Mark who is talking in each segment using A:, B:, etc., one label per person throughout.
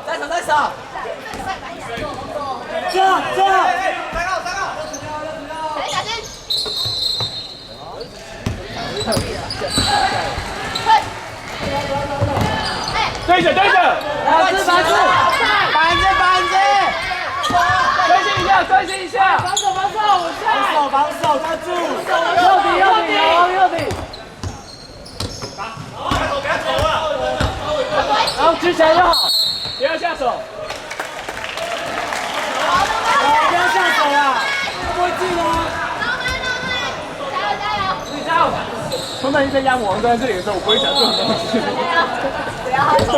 A: 再手再手。
B: 这。
C: 小心。
D: 对着。
A: 板子。专心一下。
B: 防守，站住。
A: 右底。然后举起来就好，不要下手。
B: 不要下手啊！不会进哦。
C: 加油！
A: 加油！通常在压魔王站在这里的时候，我不会讲这种东西。
C: 不要害怕。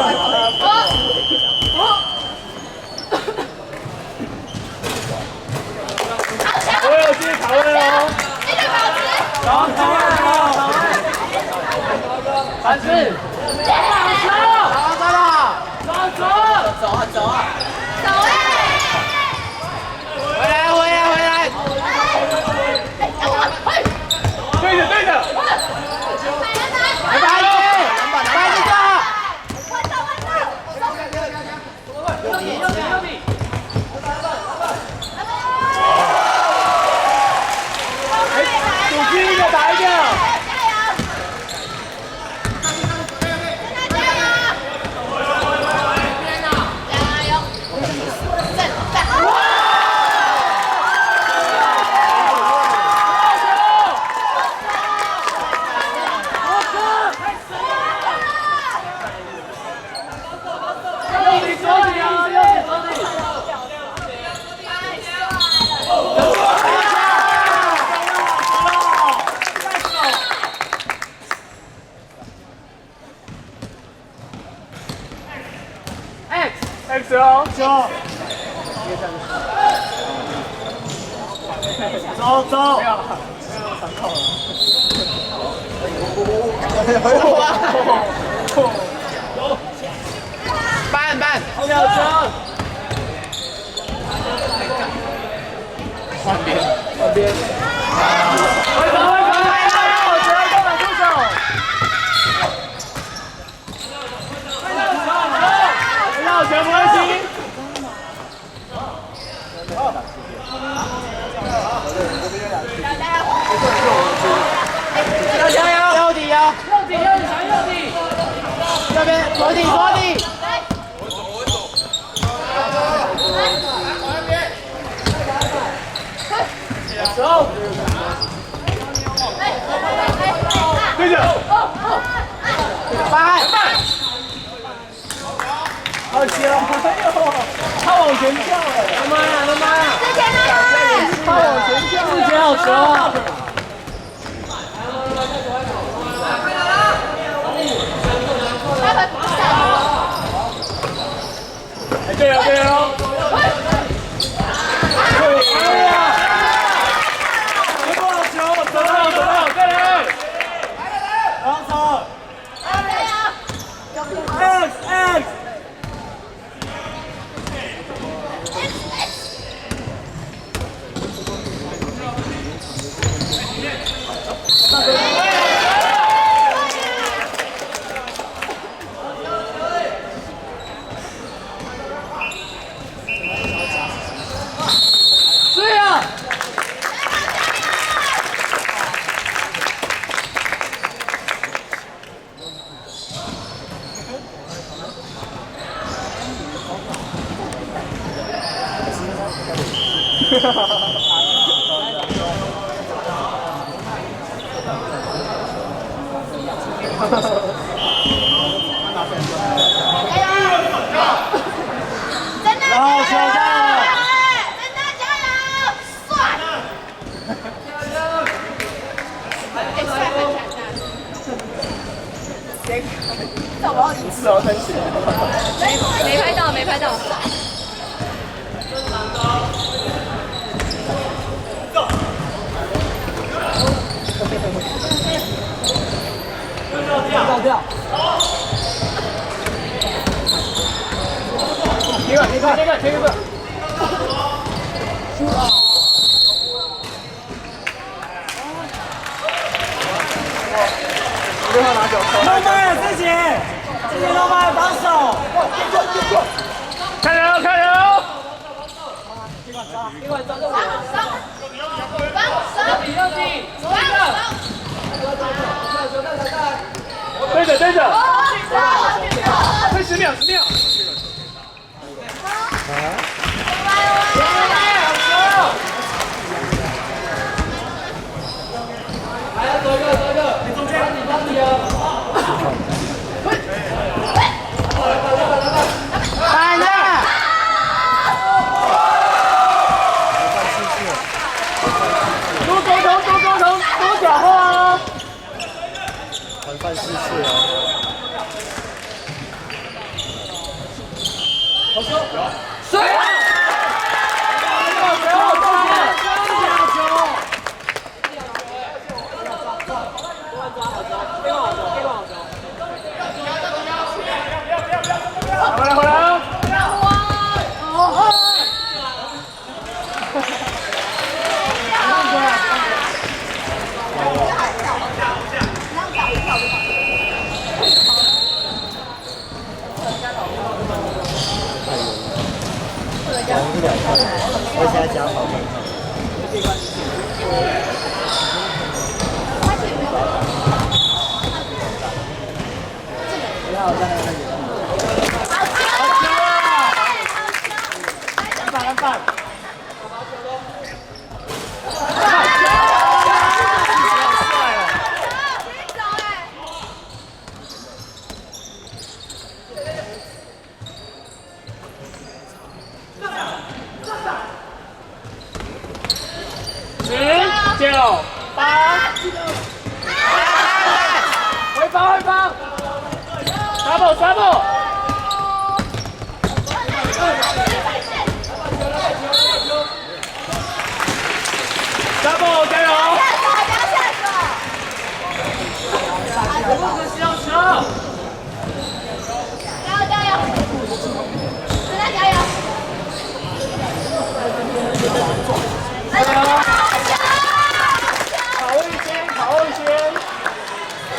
A: 我有接卡位哦。
C: 继续保持。
A: 然后反制。走啊！
C: 走哎！
A: 回来！对着！
C: 来！右底！
A: 主击一个打一个。X 哦，
B: 走。
A: 慢，跳绳。换边。回头，出手。绕球不会行。加油！右底啊！右底！这边左底。走。对着。慢。好强！他往前跳哎！他妈呀！
C: 之前呢？
A: 他往前跳，之前好球啊！对哦！
B: 别过了球，
A: 走，再来！
B: 然后走。X。
A: 对呀！
B: 然后球下。
A: 是哦，真是。
C: 没拍到。
A: 倒掉。停一个。6号拿球。
B: 弄慢自己弄慢防守。
A: 水啊！回来！
D: 我现在讲好很好。不要在那里。篮板！10、
A: 9、8，回防 ，double， double 加油！不可惜要球！
C: 加油！真的加油！
A: 卡位先，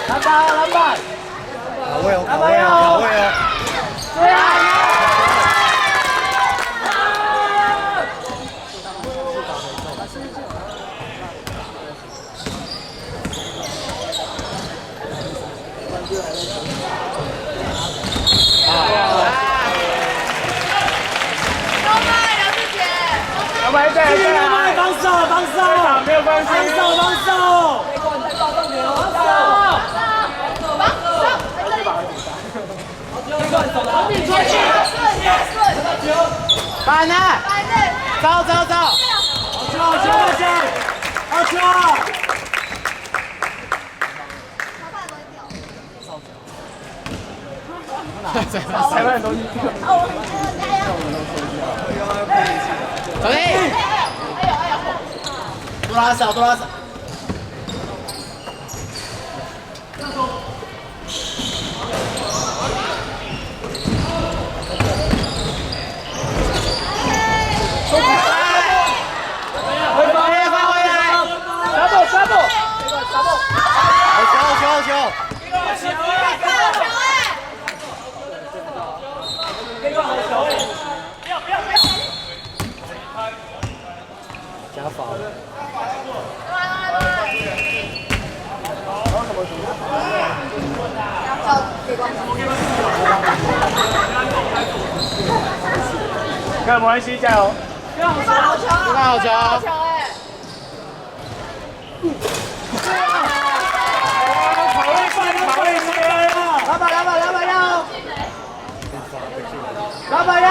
A: 篮板！
D: 卡位哦！
A: 对啊！
B: 防守，
A: 没有关系，
B: 防守。
D: 板呢？走！好球！
A: 裁判都
D: 可以。多拉少。好球！加罚。
A: 看没关系，加油！
D: 好球！
A: 卡位先！
D: 老板要！